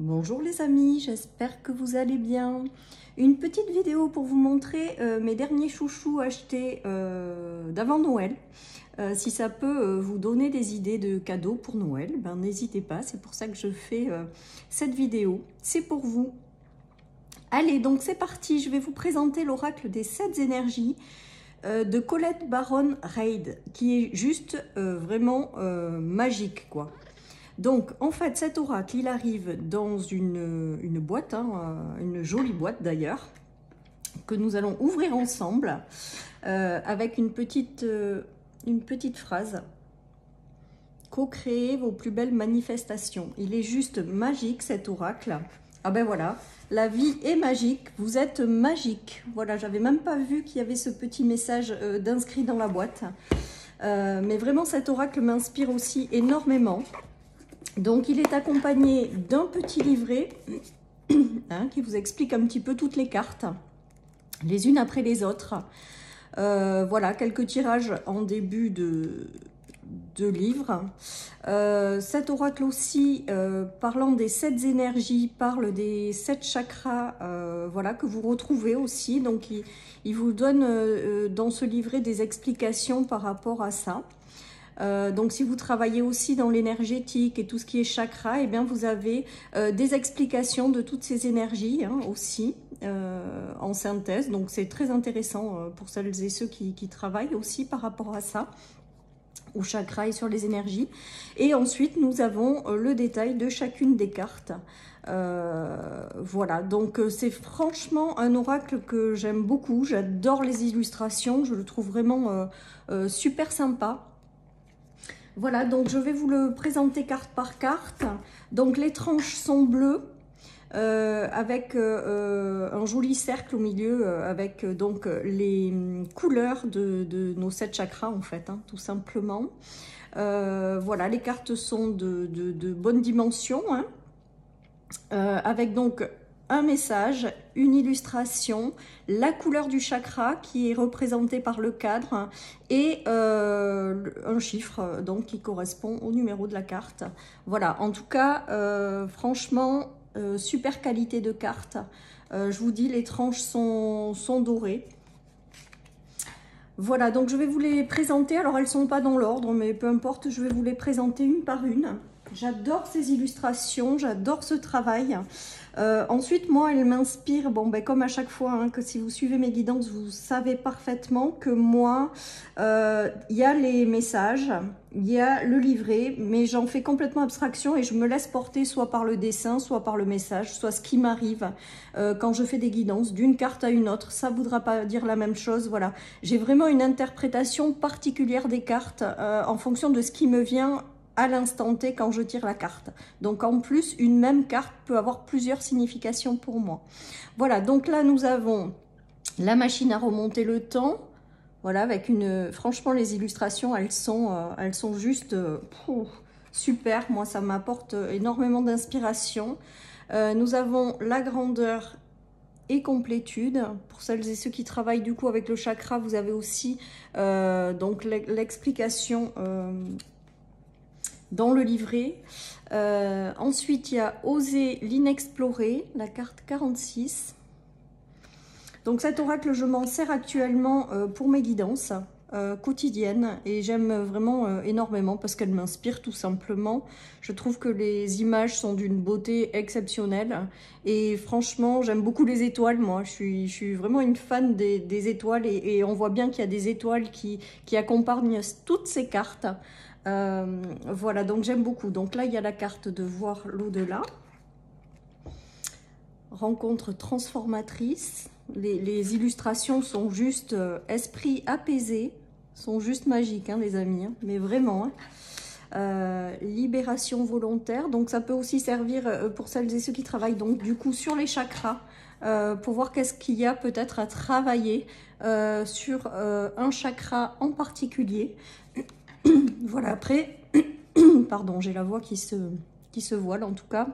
Bonjour les amis, j'espère que vous allez bien. Une petite vidéo pour vous montrer mes derniers chouchous achetés d'avant Noël. Si ça peut vous donner des idées de cadeaux pour Noël, ben n'hésitez pas, c'est pour ça que je fais cette vidéo. C'est pour vous. Allez, donc c'est parti, je vais vous présenter l'oracle des 7 énergies de Colette Baron Reid, qui est juste vraiment magique, quoi. Donc, en fait, cet oracle, il arrive dans une boîte, une jolie boîte d'ailleurs, que nous allons ouvrir ensemble, avec une petite phrase. Co-créer vos plus belles manifestations. Il est juste magique, cet oracle. Ah ben voilà, la vie est magique, vous êtes magique. Voilà, j'avais même pas vu qu'il y avait ce petit message d'inscrit dans la boîte. Mais vraiment, cet oracle m'inspire aussi énormément. Donc, il est accompagné d'un petit livret qui vous explique un petit peu toutes les cartes, les unes après les autres. Voilà, quelques tirages en début de livre. Cet oracle aussi, parlant des 7 énergies, parle des 7 chakras, voilà, que vous retrouvez aussi. Donc, il vous donne dans ce livret des explications par rapport à ça. Donc si vous travaillez aussi dans l'énergétique et tout ce qui est chakra, eh bien vous avez des explications de toutes ces énergies aussi en synthèse. Donc c'est très intéressant pour celles et ceux qui travaillent aussi par rapport à ça, au chakra et sur les énergies. Et ensuite nous avons le détail de chacune des cartes. Voilà, donc c'est franchement un oracle que j'aime beaucoup. J'adore les illustrations, je le trouve vraiment super sympa. Voilà, donc je vais vous le présenter carte par carte. Donc les tranches sont bleues avec un joli cercle au milieu avec donc les couleurs de nos 7 chakras en fait, tout simplement. Voilà, les cartes sont de bonne dimension, avec donc un message, une illustration, la couleur du chakra qui est représentée par le cadre et un chiffre donc qui correspond au numéro de la carte. Voilà, en tout cas, franchement, super qualité de carte. Je vous dis, les tranches sont dorées. Voilà, donc je vais vous les présenter. Alors, elles ne sont pas dans l'ordre, mais peu importe, je vais vous les présenter une par une. J'adore ces illustrations, j'adore ce travail. Ensuite, moi, elle m'inspire, bon, ben, comme à chaque fois, que si vous suivez mes guidances, vous savez parfaitement que moi, il y a les messages, il y a le livret, mais j'en fais complètement abstraction et je me laisse porter soit par le dessin, soit par le message, soit ce qui m'arrive quand je fais des guidances d'une carte à une autre. Ça ne voudra pas dire la même chose, voilà. J'ai vraiment une interprétation particulière des cartes en fonction de ce qui me vient à l'instant T quand je tire la carte. Donc en plus, une même carte peut avoir plusieurs significations pour moi. Voilà, donc là nous avons la machine à remonter le temps. Voilà, avec franchement les illustrations, elles sont juste super. Moi, ça m'apporte énormément d'inspiration. Nous avons la grandeur et complétude. Pour celles et ceux qui travaillent du coup avec le chakra, vous avez aussi donc l'explication dans le livret. Ensuite, il y a Oser l'inexploré, la carte 46. Donc cet oracle, je m'en sers actuellement pour mes guidances quotidiennes et j'aime vraiment énormément parce qu'elle m'inspire tout simplement. Je trouve que les images sont d'une beauté exceptionnelle et franchement, j'aime beaucoup les étoiles. Moi, je suis vraiment une fan des étoiles et on voit bien qu'il y a des étoiles qui accompagnent toutes ces cartes. Voilà, donc j'aime beaucoup. Donc là, il y a la carte de voir l'au-delà. Rencontre transformatrice. Les illustrations sont juste esprit apaisé, sont juste magiques, les amis, mais vraiment. Libération volontaire. Donc ça peut aussi servir pour celles et ceux qui travaillent donc du coup sur les chakras, pour voir qu'est-ce qu'il y a peut-être à travailler sur un chakra en particulier. Voilà, après, pardon, j'ai la voix qui se voile en tout cas.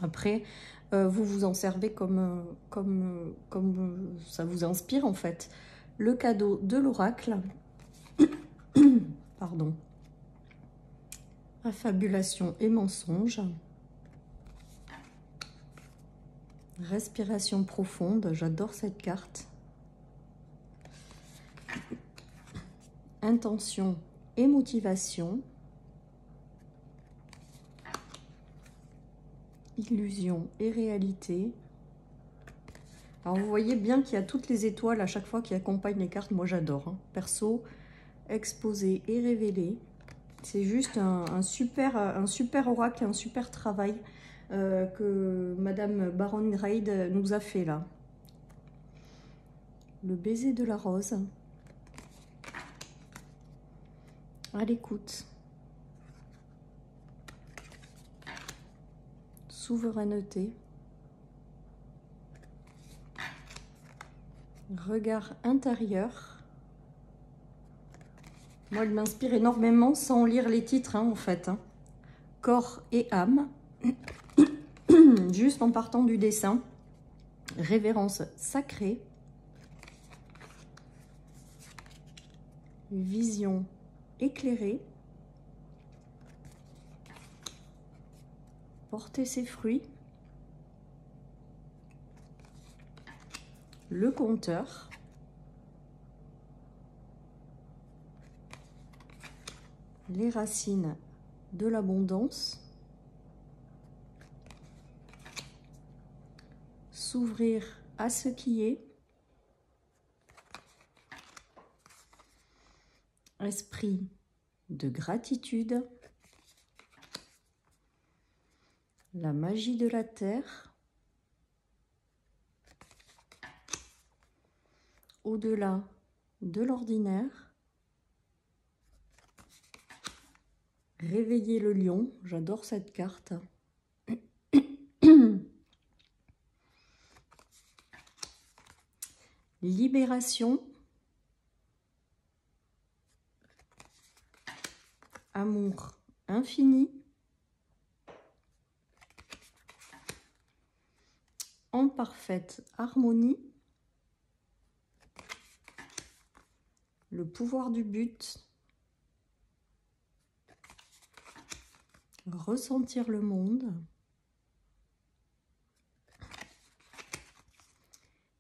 Après, vous vous en servez comme ça vous inspire en fait. Le cadeau de l'oracle. Pardon. Affabulation et mensonge. Respiration profonde, j'adore cette carte. Intention et motivation. Illusion et réalité. Alors vous voyez bien qu'il y a toutes les étoiles à chaque fois qui accompagnent les cartes. Moi j'adore. Hein. Perso, exposé et révélé. C'est juste un super oracle, un super travail que Madame Baron Reid nous a fait là. Le baiser de la rose. À l'écoute. Souveraineté. Regard intérieur. Moi, il m'inspire énormément sans lire les titres, hein, en fait. Hein. Corps et âme. Juste en partant du dessin. Révérence sacrée. Vision éclairée. Porter ses fruits. Le compteur. Les racines de l'abondance. S'ouvrir à ce qui est. Esprit de gratitude. La magie de la terre. Au-delà de l'ordinaire. Réveiller le lion, j'adore cette carte. Libération. Amour infini. En parfaite harmonie. Le pouvoir du but. Ressentir le monde.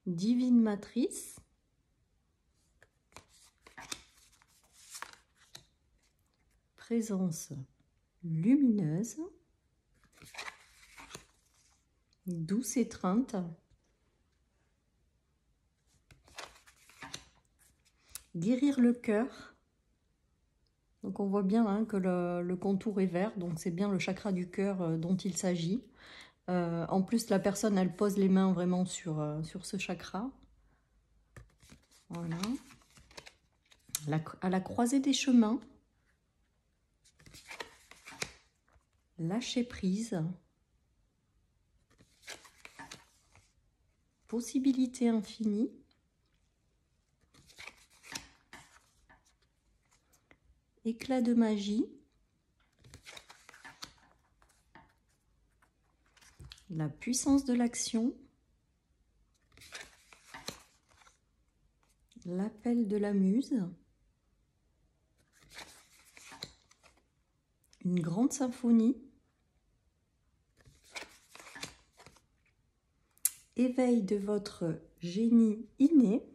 Divine matrice. Présence lumineuse. Douce étreinte. Guérir le cœur. Donc on voit bien hein, que le contour est vert, donc c'est bien le chakra du cœur dont il s'agit. En plus, la personne, elle pose les mains vraiment sur ce chakra. Voilà. À la croisée des chemins. Lâcher prise. Possibilité infinie. Éclat de magie. La puissance de l'action. L'appel de la muse. Une grande symphonie. Éveil de votre génie inné.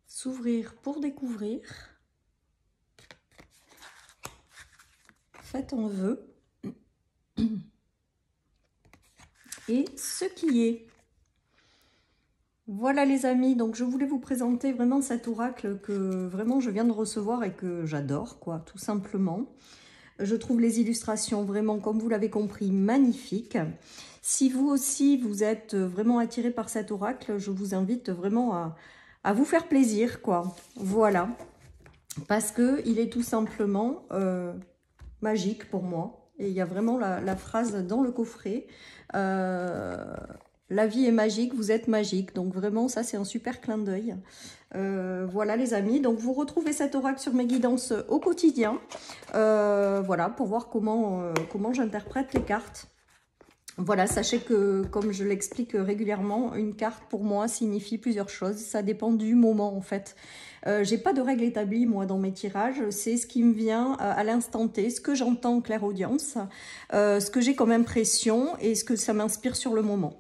S'ouvrir pour découvrir. Faites un vœu. Et ce qui est. Voilà les amis, donc je voulais vous présenter vraiment cet oracle que vraiment je viens de recevoir et que j'adore, quoi, tout simplement. Je trouve les illustrations vraiment, comme vous l'avez compris, magnifiques. Si vous aussi, vous êtes vraiment attiré par cet oracle, je vous invite vraiment à vous faire plaisir, quoi. Voilà. Parce qu'il est tout simplement magique pour moi. Et il y a vraiment la phrase dans le coffret. La vie est magique, vous êtes magique. Donc vraiment, ça, c'est un super clin d'œil. Voilà les amis, donc vous retrouvez cet oracle sur mes guidances au quotidien. Voilà, pour voir comment j'interprète les cartes. Voilà, sachez que, comme je l'explique régulièrement, une carte pour moi signifie plusieurs choses. Ça dépend du moment en fait. J'ai pas de règle établie moi dans mes tirages. C'est ce qui me vient à l'instant T, ce que j'entends en clairaudience, ce que j'ai comme impression et ce que ça m'inspire sur le moment.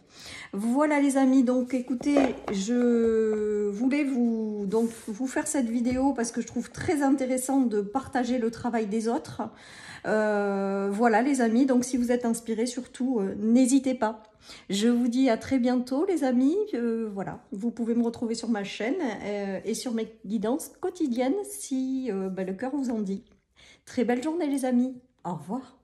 Voilà les amis, donc écoutez, je voulais vous faire cette vidéo parce que je trouve très intéressant de partager le travail des autres. Voilà les amis, donc si vous êtes inspirés, surtout, n'hésitez pas. Je vous dis à très bientôt les amis. Voilà, vous pouvez me retrouver sur ma chaîne et sur mes guidances quotidiennes si le cœur vous en dit. Très belle journée les amis, au revoir.